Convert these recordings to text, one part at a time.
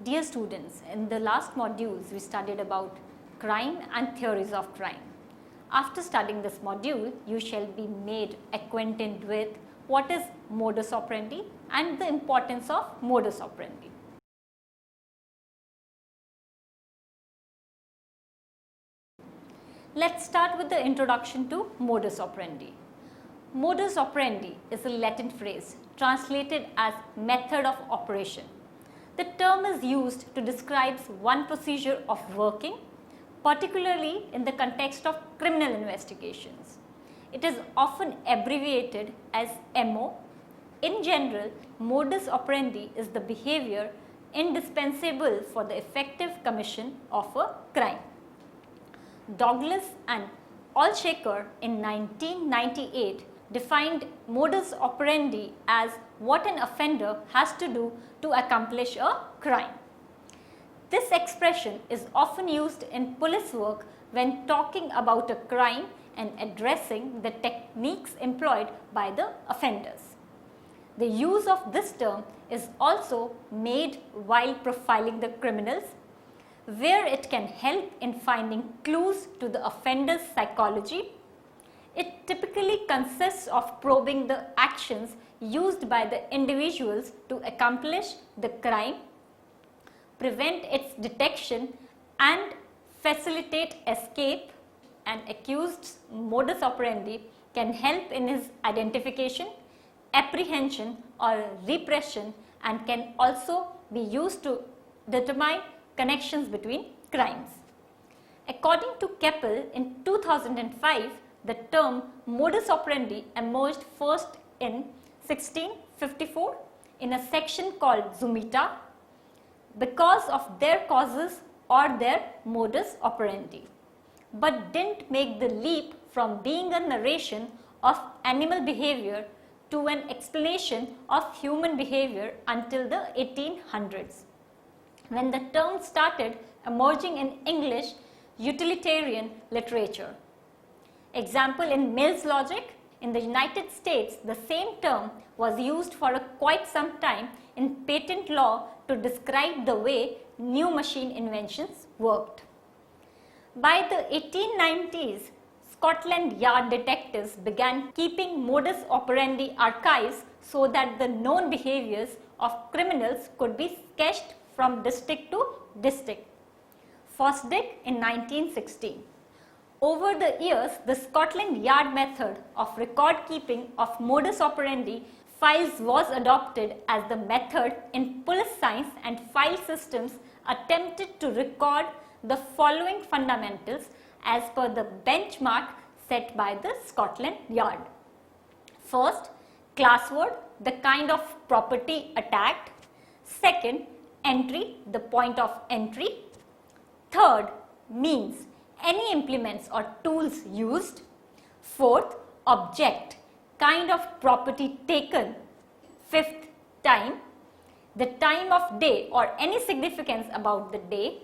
Dear students, in the last modules we studied about crime and theories of crime. After studying this module, you shall be made acquainted with what is modus operandi and the importance of modus operandi. Let's start with the introduction to modus operandi. Modus operandi is a Latin phrase translated as method of operation. The term is used to describe one procedure of working, particularly in the context of criminal investigations. It is often abbreviated as MO. In general, modus operandi is the behavior indispensable for the effective commission of a crime. Douglas and Alshaker in 1998 defined modus operandi as what an offender has to do to accomplish a crime. This expression is often used in police work when talking about a crime and addressing the techniques employed by the offenders. The use of this term is also made while profiling the criminals, where it can help in finding clues to the offender's psychology. It typically consists of probing the actions used by the individuals to accomplish the crime, prevent its detection and facilitate escape. An accused's modus operandi can help in his identification, apprehension or repression, and can also be used to determine connections between crimes. According to Keppel in 2005, the term modus operandi emerged first in 1654 in a section called Zumita because of their causes or their modus operandi, but didn't make the leap from being a narration of animal behavior to an explanation of human behavior until the 1800s, when the term started emerging in English utilitarian literature. Example, in Mill's logic, in the United States, the same term was used for quite some time in patent law to describe the way new machine inventions worked. By the 1890s, Scotland Yard detectives began keeping modus operandi archives so that the known behaviors of criminals could be sketched from district to district. Fosdick in 1916. Over the years, the Scotland Yard method of record keeping of modus operandi files was adopted as the method in police science, and file systems attempted to record the following fundamentals as per the benchmark set by the Scotland Yard. First, classword, the kind of property attacked. Second, entry, the point of entry. Third, means, any implements or tools used. Fourth, object, kind of property taken. Fifth, time, the time of day or any significance about the day.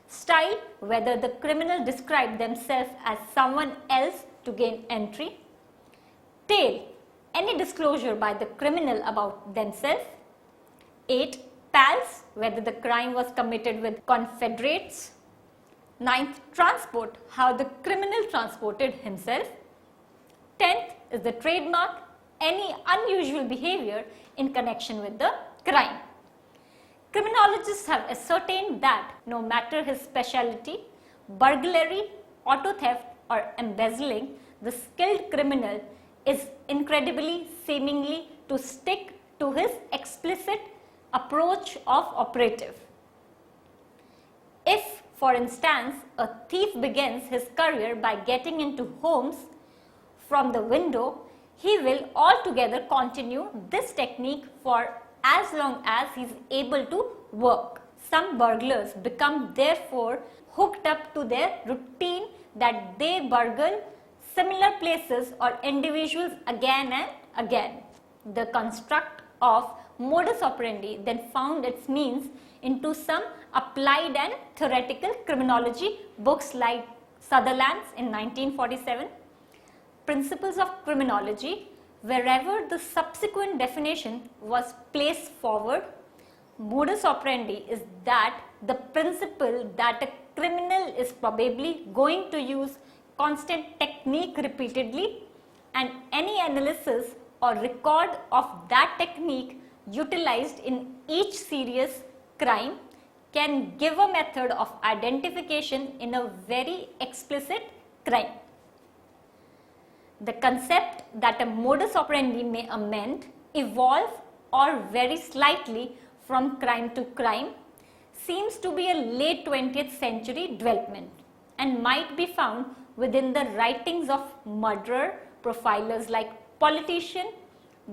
Style, whether the criminal described themselves as someone else to gain entry. Tale, any disclosure by the criminal about themselves. 8. Pals, whether the crime was committed with confederates. 9th, transport, how the criminal transported himself. 10th is the trademark, any unusual behavior in connection with the crime. Criminologists have ascertained that no matter his specialty, burglary, auto theft or embezzling, the skilled criminal is incredibly seemingly to stick to his explicit approach of operative. If, for instance, a thief begins his career by getting into homes from the window, he will altogether continue this technique for as long as he is able to work. Some burglars become therefore hooked up to their routine that they burgle similar places or individuals again and again. The construct of modus operandi then found its means into some applied and theoretical criminology books like Sutherland's in 1947, Principles of Criminology, wherever the subsequent definition was placed forward, Modus operandi is that the principle that a criminal is probably going to use constant technique repeatedly, and any analysis or record of that technique utilized in each serious crime can give a method of identification in a very explicit crime. The concept that a modus operandi may amend, evolve or vary slightly from crime to crime seems to be a late 20th century development and might be found within the writings of murderer profilers like politician,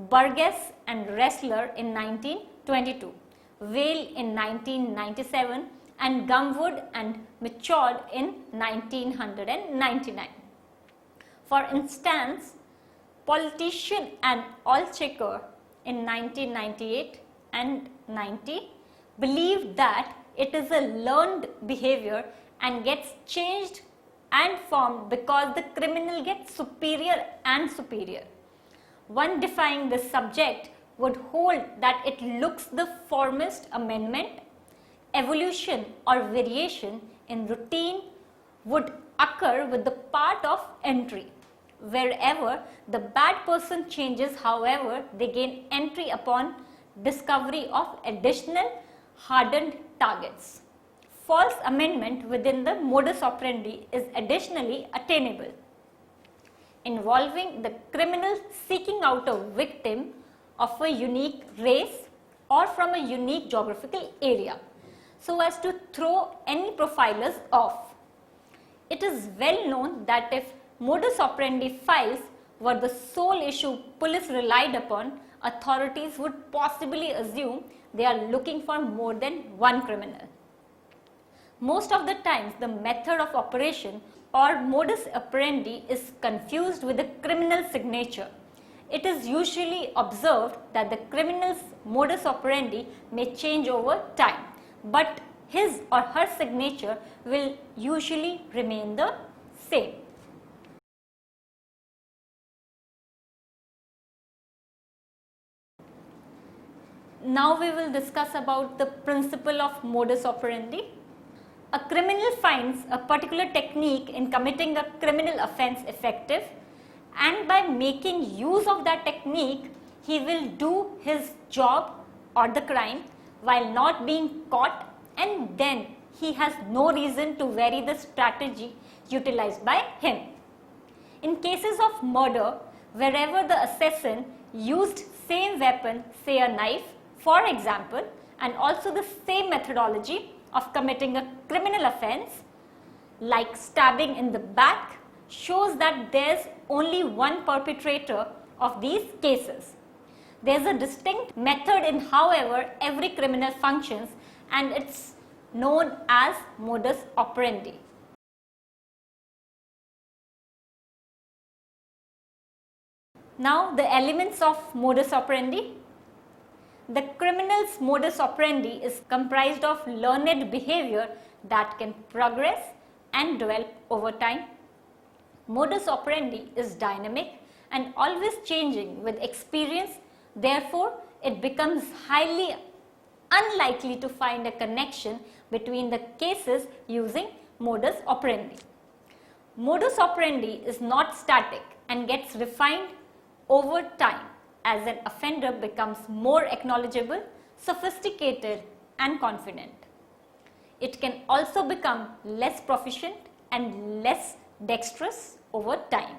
Burgess and Ressler in 1922, Vale in 1997 and Gumwood and Michaud in 1999. For instance, politician and Alchecker in 1998 and 90 believed that it is a learned behavior and gets changed and formed because the criminal gets superior and superior. One defying this subject would hold that it looks the formist amendment, evolution or variation in routine would occur with the part of entry. Wherever the bad person changes, however, they gain entry upon discovery of additional hardened targets. False amendment within the modus operandi is additionally attainable, involving the criminal seeking out a victim of a unique race or from a unique geographical area so as to throw any profilers off. It is well known that if modus operandi files were the sole issue police relied upon, authorities would possibly assume they are looking for more than one criminal. Most of the times, the method of operation or modus operandi is confused with the criminal signature. It is usually observed that the criminal's modus operandi may change over time, but his or her signature will usually remain the same. Now we will discuss about the principle of modus operandi. A criminal finds a particular technique in committing a criminal offense effective, and by making use of that technique, he will do his job or the crime while not being caught, and then he has no reason to vary the strategy utilized by him. In cases of murder, wherever the assassin used same weapon, say a knife, for example, and also the same methodology of committing a criminal offense, like stabbing in the back, shows that there is only one perpetrator of these cases. There is a distinct method in however every criminal functions, and it's known as modus operandi. Now the elements of modus operandi. The criminal's modus operandi is comprised of learned behavior that can progress and develop over time. Modus operandi is dynamic and always changing with experience, therefore it becomes highly unlikely to find a connection between the cases using modus operandi. Modus operandi is not static and gets refined over time as an offender becomes more acknowledgeable, sophisticated and confident. It can also become less proficient and less dexterous over time,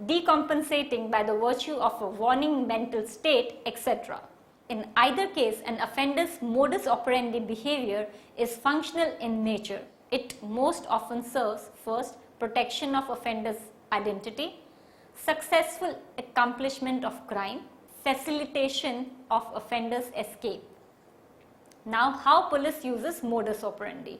decompensating by the virtue of a warning mental state, etc. In either case, an offender's modus operandi behavior is functional in nature. It most often serves first protection of offender's identity, successful accomplishment of crime, facilitation of offender's escape. Now, how police uses modus operandi?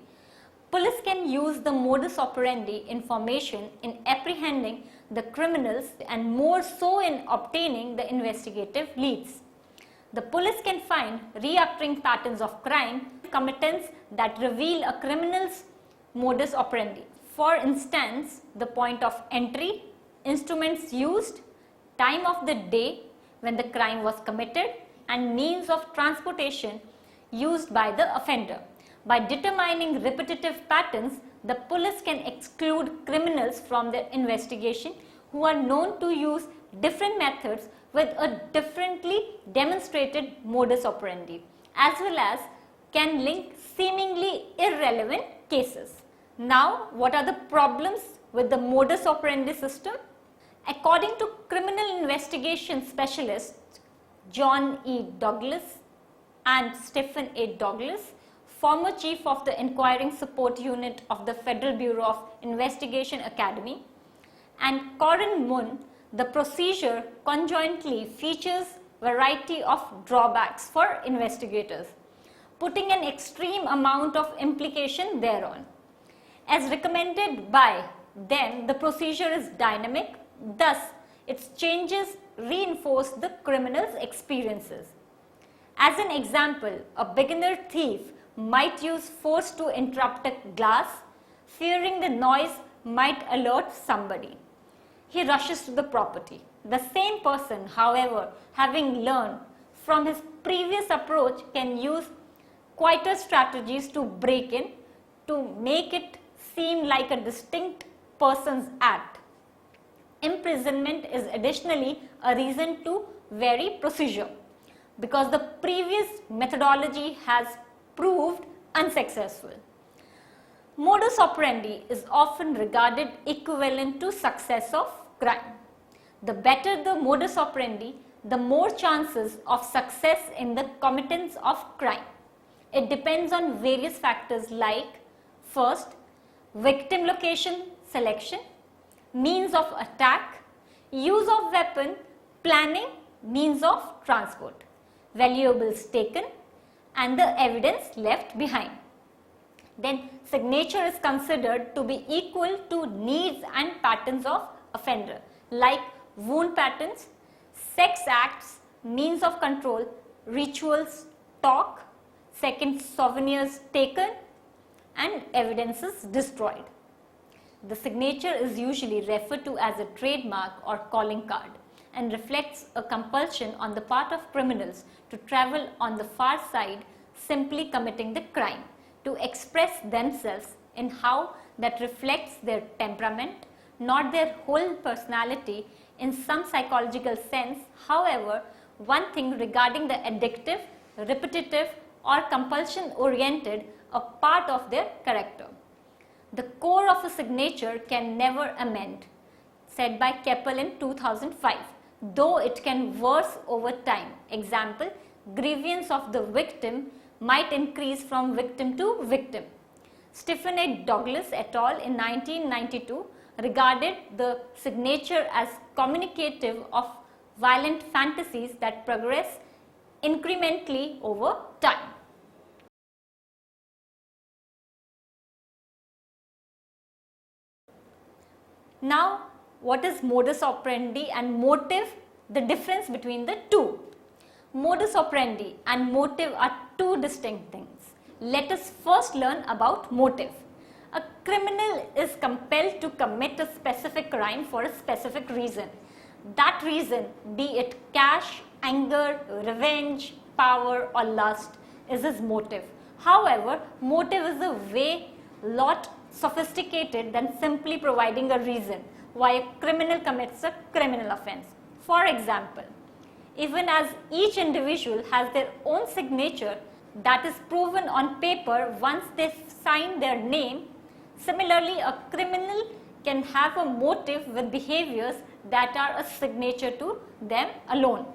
Police can use the modus operandi information in apprehending the criminals and more so in obtaining the investigative leads. The police can find recurring patterns of crime committance that reveal a criminal's modus operandi. For instance, the point of entry, instruments used, time of the day when the crime was committed, and means of transportation used by the offender. By determining repetitive patterns, the police can exclude criminals from their investigation who are known to use different methods with a differently demonstrated modus operandi, as well as can link seemingly irrelevant cases. Now, what are the problems with the modus operandi system? According to criminal investigation specialists John E. Douglas and Stephen A. Douglas, former chief of the Inquiring Support Unit of the Federal Bureau of Investigation Academy, and Corin Moon, the procedure conjointly features variety of drawbacks for investigators, putting an extreme amount of implication thereon. As recommended by them, the procedure is dynamic, thus its changes reinforce the criminal's experiences. As an example, a beginner thief might use force to interrupt a glass, fearing the noise might alert somebody. He rushes to the property. The same person, however, having learned from his previous approach, can use quieter strategies to break in to make it seem like a distinct person's act. Imprisonment is additionally a reason to vary procedure because the previous methodology has proved unsuccessful. Modus operandi is often regarded equivalent to success of crime. The better the modus operandi, the more chances of success in the committance of crime. It depends on various factors like, first, victim location selection, means of attack, use of weapon, planning, means of transport, valuables taken, and the evidence left behind. Then signature is considered to be equal to needs and patterns of offender like wound patterns, sex acts, means of control, rituals, talk, second souvenirs taken, and evidences destroyed. The signature is usually referred to as a trademark or calling card and reflects a compulsion on the part of criminals to travel on the far side, simply committing the crime, to express themselves in how that reflects their temperament, not their whole personality in some psychological sense. However, one thing regarding the addictive, repetitive, or compulsion oriented, a part of their character. The core of a signature can never amend, said by Keppel in 2005, though it can worse over time. Example, grievance of the victim might increase from victim to victim. Stephen A. Douglas et al. In 1992 regarded the signature as communicative of violent fantasies that progress incrementally over time. Now, what is modus operandi and motive? The difference between the two. Modus operandi and motive are two distinct things. Let us first learn about motive. A criminal is compelled to commit a specific crime for a specific reason. That reason, be it cash, anger, revenge, power, or lust, is his motive. However, motive is a way lot sophisticated than simply providing a reason why a criminal commits a criminal offense. For example, even as each individual has their own signature that is proven on paper once they sign their name, similarly a criminal can have a motive with behaviors that are a signature to them alone.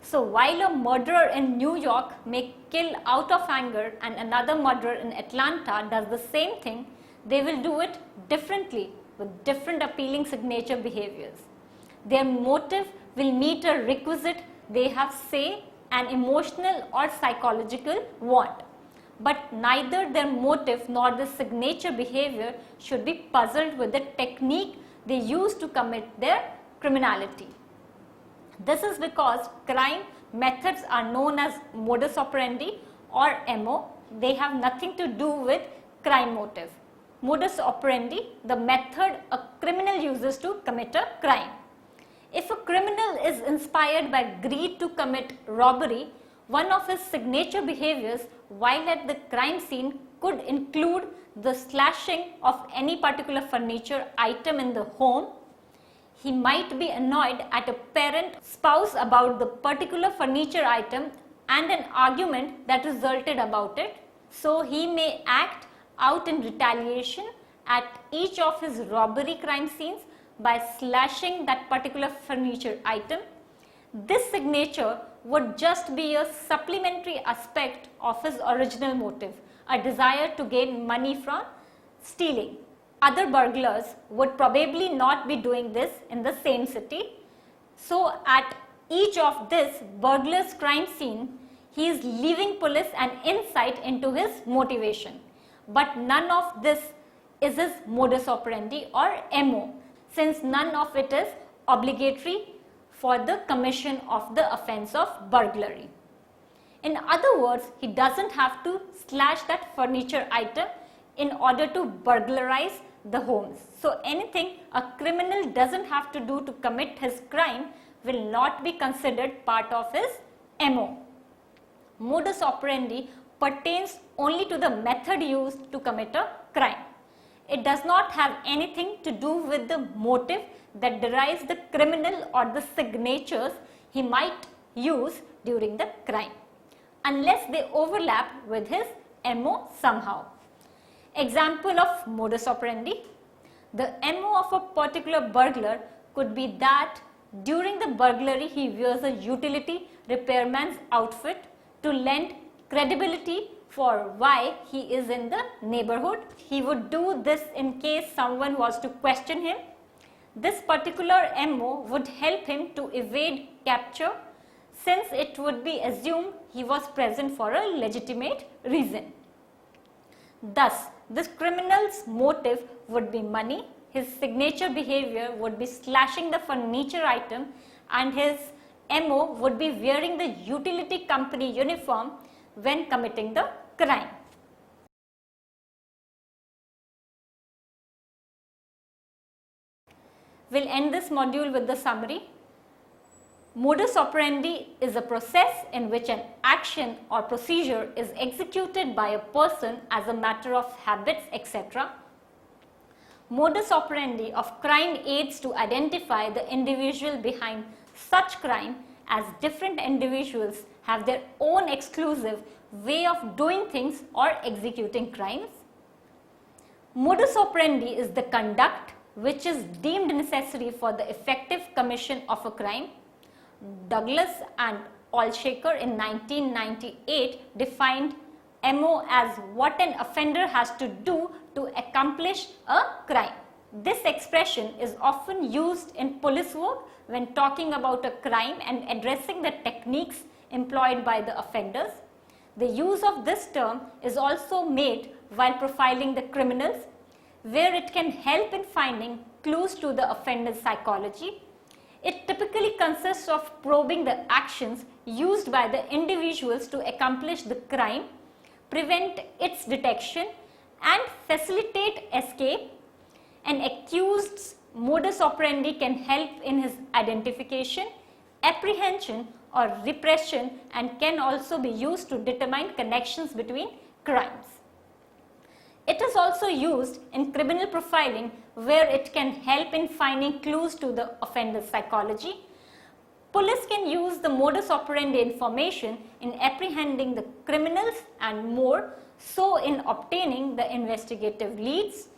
So while a murderer in New York may kill out of anger and another murderer in Atlanta does the same thing, they will do it differently with different appealing signature behaviors. Their motive will meet a requisite they have, say, an emotional or psychological want. But neither their motive nor the signature behavior should be puzzled with the technique they use to commit their criminality. This is because crime methods are known as modus operandi or MO. They have nothing to do with crime motive. Modus operandi, the method a criminal uses to commit a crime. If a criminal is inspired by greed to commit robbery, One of his signature behaviors while at the crime scene could include the slashing of any particular furniture item in the home. He might be annoyed at a parent spouse about the particular furniture item and an argument that resulted about it. So he may act out in retaliation at each of his robbery crime scenes by slashing that particular furniture item. This signature would just be a supplementary aspect of his original motive, a desire to gain money from stealing. Other burglars would probably not be doing this in the same city. So at each of this burglar's crime scene, he is leaving police an insight into his motivation. But none of this is his modus operandi or MO, since none of it is obligatory for the commission of the offense of burglary. In other words, he doesn't have to slash that furniture item in order to burglarize the homes. So anything a criminal doesn't have to do to commit his crime will not be considered part of his MO. Modus operandi pertains only to the method used to commit a crime. It does not have anything to do with the motive that derives the criminal or the signatures he might use during the crime, unless they overlap with his MO somehow. Example of modus operandi. The MO of a particular burglar could be that during the burglary he wears a utility repairman's outfit to lend credibility for why he is in the neighborhood. He would do this in case someone was to question him. This particular MO would help him to evade capture, since it would be assumed he was present for a legitimate reason. Thus, this criminal's motive would be money, his signature behavior would be slashing the furniture item, and his MO would be wearing the utility company uniform when committing the crime. We'll end this module with the summary. Modus operandi is a process in which an action or procedure is executed by a person as a matter of habits, etc. Modus operandi of crime aids to identify the individual behind such crime, as different individuals have their own exclusive way of doing things or executing crimes. Modus operandi is the conduct which is deemed necessary for the effective commission of a crime. Douglas and Allshaker in 1998 defined MO as what an offender has to do to accomplish a crime. This expression is often used in police work when talking about a crime and addressing the techniques employed by the offenders. The use of this term is also made while profiling the criminals, where it can help in finding clues to the offender's psychology. It typically consists of probing the actions used by the individuals to accomplish the crime, prevent its detection, and facilitate escape. An accused's modus operandi can help in his identification, apprehension, or repression, and can also be used to determine connections between crimes. It is also used in criminal profiling, where it can help in finding clues to the offender's psychology. Police can use the modus operandi information in apprehending the criminals and more so in obtaining the investigative leads.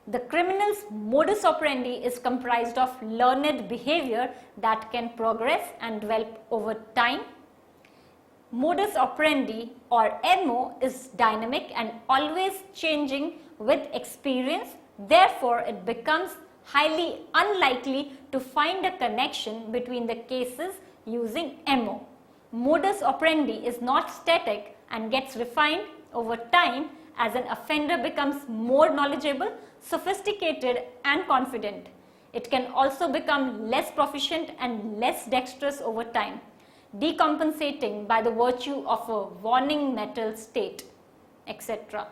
The criminal's modus operandi is comprised of learned behavior that can progress and develop over time. Modus operandi or MO is dynamic and always changing with experience. Therefore, it becomes highly unlikely to find a connection between the cases using MO. Modus operandi is not static and gets refined over time as an offender becomes more knowledgeable, sophisticated, and confident. It can also become less proficient and less dexterous over time, decompensating by the virtue of a warning mental state, etc.